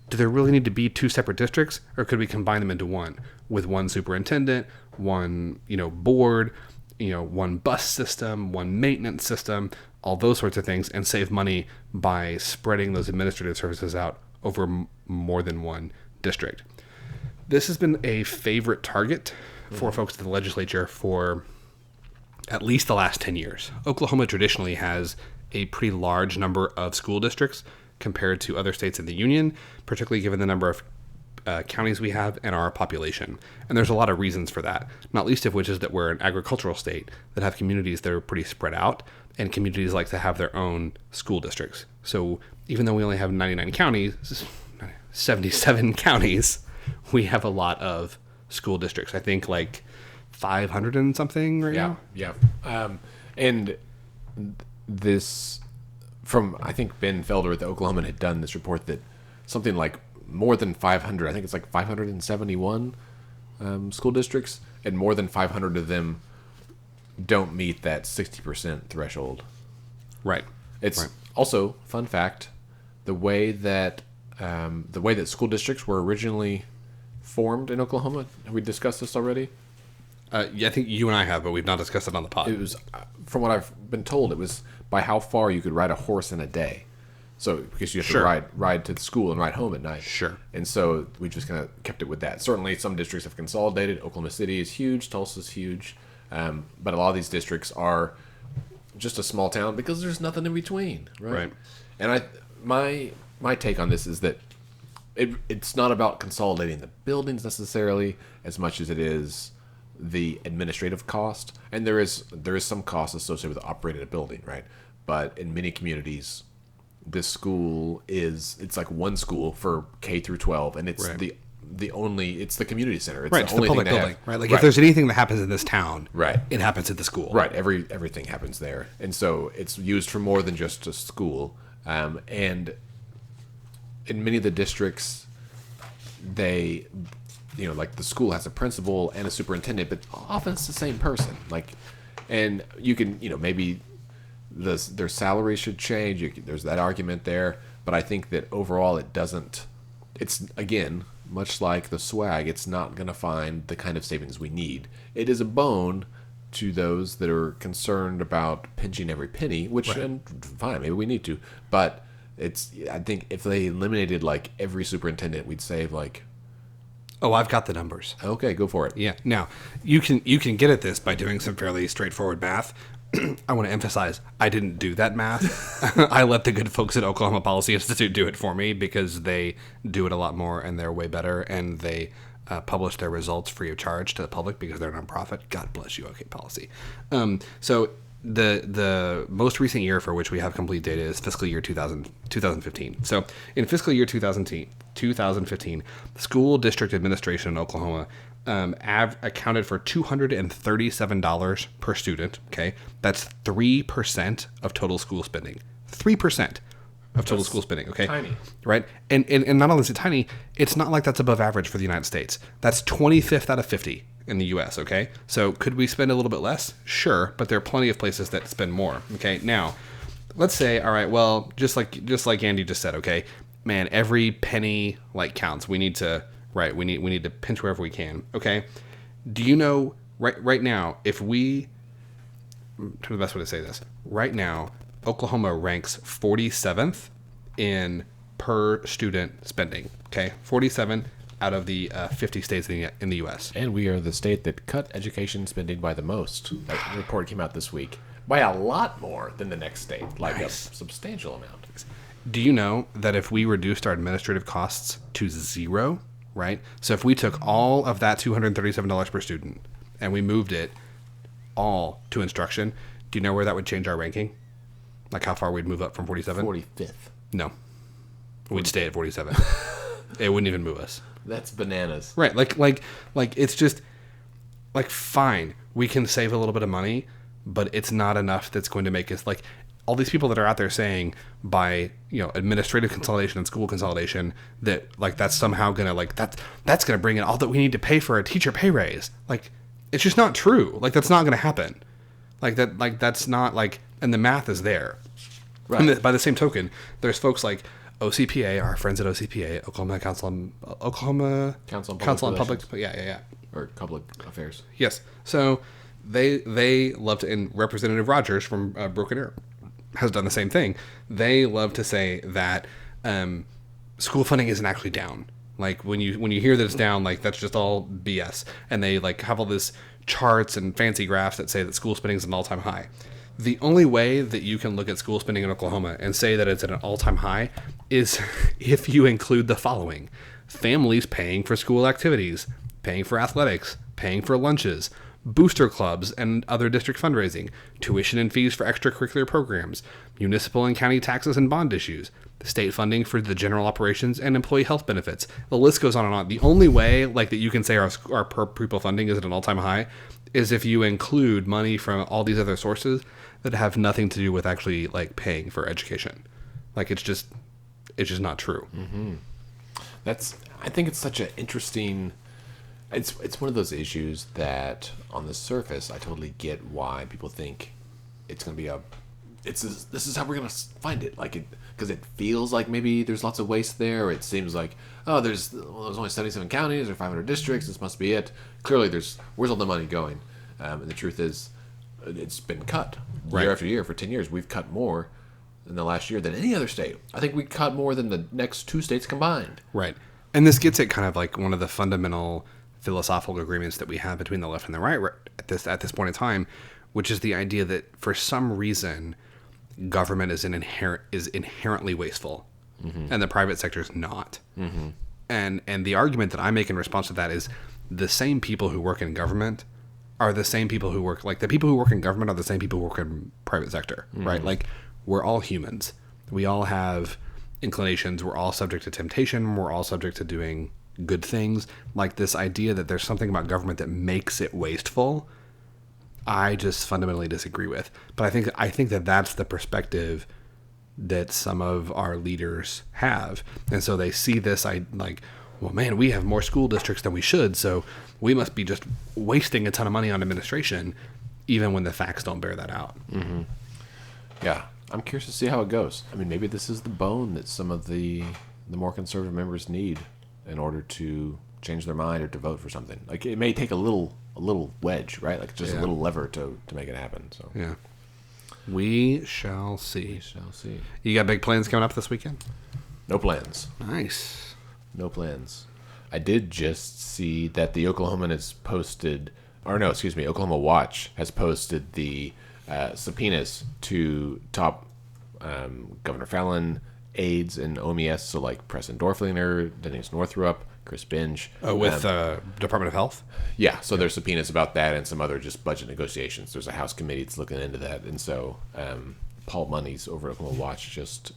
do there really need to be two separate districts, or could we combine them into one with one superintendent, one, board, one bus system, one maintenance system, all those sorts of things, and save money by spreading those administrative services out over more than one district? This has been a favorite target for folks in the legislature for at least the last 10 years. Oklahoma traditionally has a pretty large number of school districts compared to other states in the union, particularly given the number of counties we have and our population. And there's a lot of reasons for that, not least of which is that we're an agricultural state that have communities that are pretty spread out, and communities like to have their own school districts. So even though we only have 99 counties, 77 counties, we have a lot of school districts. I think like 500 and something right now. Yeah. And this, from, I think Ben Felder at the Oklahoman had done this report that something like more than 500, I think it's like 571 school districts, and more than 500 of them don't meet that 60% threshold. Right. It's also, fun fact, the way that school districts were originally formed in Oklahoma. Have we discussed this already? Yeah, I think you and I have, but we've not discussed it on the pod. It was, from what I've been told, it was by how far you could ride a horse in a day. So, because you have to ride to the school and ride home at night. Sure. And so we just kind of kept it with that. Certainly, some districts have consolidated. Oklahoma City is huge. Tulsa's huge. But a lot of these districts are just a small town because there's nothing in between. Right. And my take on this is that it's not about consolidating the buildings necessarily as much as it is the administrative cost. And there is some cost associated with operating a building, right? But in many communities, this school it's like one school for K through 12, and it's it's the community center. It's the only public thing building, right? Like if there's anything that happens in this town, it happens at the school. Right. Everything happens there. And so it's used for more than just a school. And in many of the districts, they, like the school has a principal and a superintendent, but often it's the same person. Like, and you can, maybe their salary should change. There's that argument there. But I think that overall it's, again, much like the swag, it's not going to find the kind of savings we need. It is a bone to those that are concerned about pinching every penny, which, and fine, maybe we need to. But I think if they eliminated like every superintendent, we'd save like... Oh, I've got the numbers. Okay, go for it. Yeah. Now, you can get at this by doing some fairly straightforward math. I want to emphasize, I didn't do that math. I let the good folks at Oklahoma Policy Institute do it for me because they do it a lot more and they're way better, and they publish their results free of charge to the public because they're a nonprofit. God bless you, OK Policy. So the most recent year for which we have complete data is fiscal year 2015. So in fiscal year 2015, the school district administration in Oklahoma accounted for $237 per student. Okay, that's 3% of total school spending. 3% of total school spending. Okay, tiny, right? And not only is it tiny, it's not like that's above average for the United States. That's 25th out of 50 in the U.S. Okay, so could we spend a little bit less? Sure, but there are plenty of places that spend more. Okay, now let's say, all right, well, just like Andy just said, okay, man, every penny like counts. We need to. Right, we need to pinch wherever we can. Okay, do you know right now if we? I'm trying to the best way to say this. Right now, Oklahoma ranks 47th in per student spending. Okay, 47 out of the 50 states in the U.S. And we are the state that cut education spending by the most. That report came out this week by a lot more than the next state, like a substantial amount. Do you know that if we reduced our administrative costs to zero? Right? So if we took all of that $237 per student and we moved it all to instruction, do you know where that would change our ranking? Like how far we'd move up from 47? 45th. No. We'd stay at 47. It wouldn't even move us. That's bananas. Right. Like it's just like, fine, we can save a little bit of money, but it's not enough that's going to make us like all these people that are out there saying by, administrative consolidation and school consolidation that like that's somehow going to like that's going to bring in all that we need to pay for a teacher pay raise. Like it's just not true. Like that's not going to happen. That's not like, and the math is there. Right. And by the same token, there's folks like, OCPA, our friends at OCPA, Oklahoma Council on Public, yeah, or Public Affairs. yes. So they love to, and Representative Rogers from Broken Arrow has done the same thing. They love to say that school funding isn't actually down. Like when you hear that it's down, like that's just all BS. And they like have all this charts and fancy graphs that say that school spending is an all-time high. The only way that you can look at school spending in Oklahoma and say that it's at an all-time high is if you include the following: families paying for school activities, paying for athletics, paying for lunches, booster clubs and other district fundraising, tuition and fees for extracurricular programs, municipal and county taxes and bond issues, state funding for the general operations and employee health benefits. The list goes on and on. The only way like that you can say our per pupil funding is at an all-time high is if you include money from all these other sources that have nothing to do with actually like paying for education. Like it's just not true. Mm-hmm. I think it's such an interesting. It's one of those issues that on the surface I totally get why people think it's going to be this is how we're going to find it, like it, because it feels like maybe there's lots of waste there. It seems like there's only 77 counties or 500 districts, this must be it. Clearly where's all the money going? And the truth is it's been cut year after year for 10 years. We've cut more in the last year than any other state. I think we cut more than the next two states combined. Right. And this gets at kind of like one of the fundamental philosophical agreements that we have between the left and the right at this point in time, which is the idea that for some reason government is inherently wasteful, mm-hmm. and the private sector is not. Mm-hmm. And the argument that I make in response to that is the same people who work in government are the same people who work, like the people who work in government are the same people who work in private sector, mm-hmm. right? Like we're all humans. We all have inclinations. We're all subject to temptation. We're all subject to doing good things. Like this idea that there's something about government that makes it wasteful, I just fundamentally disagree with. But I think that that's the perspective that some of our leaders have. And so they see this, well, man, we have more school districts than we should, so we must be just wasting a ton of money on administration, even when the facts don't bear that out. Mm-hmm. Yeah, I'm curious to see how it goes. I mean, maybe this is the bone that some of the more conservative members need in order to change their mind or to vote for something. Like it may take a little wedge, right? Like just a little lever to make it happen. So yeah, we shall see. We shall see. You got big plans coming up this weekend? No plans. Nice. No plans. I did just see that the Oklahoma Watch has posted the subpoenas to top Governor Fallin aides and OMS, so like Preston Dorflinger, Denise Northrup, Chris Binge. With Department of Health? Yeah, so there's subpoenas about that and some other just budget negotiations. There's a House committee that's looking into that, and so Paul Money's over at Oklahoma Watch just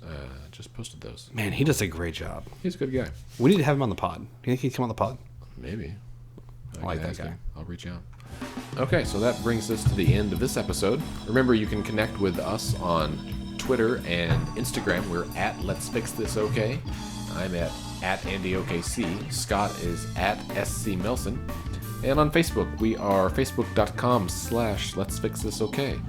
posted those. Man, he does a great job. He's a good guy. We need to have him on the pod. You think he'd come on the pod? Maybe. I like that guy. I'll reach out. Okay, so that brings us to the end of this episode. Remember, you can connect with us on Twitter and Instagram. We're at Let's Fix This OK. I'm at AndyOKC. Scott is at SC Melson. And on Facebook, we are facebook.com/Let's Fix This OK.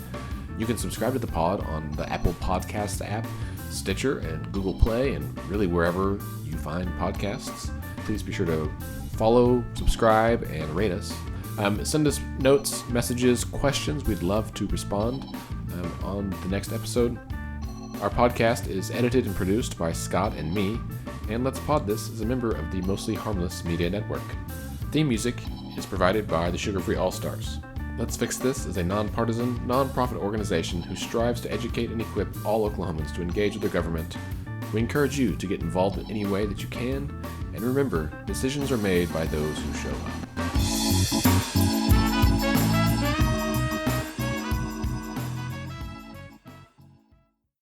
You can subscribe to the pod on the Apple Podcasts app, Stitcher, and Google Play, and really wherever you find podcasts. Please be sure to follow, subscribe, and rate us. Send us notes, messages, questions. We'd love to respond on the next episode. Our podcast is edited and produced by Scott and me, and Let's Pod This is a member of the Mostly Harmless Media Network. Theme music is provided by the Sugar Free All-Stars. Let's Fix This is a nonpartisan, non-profit organization who strives to educate and equip all Oklahomans to engage with their government. We encourage you to get involved in any way that you can, and remember, decisions are made by those who show up.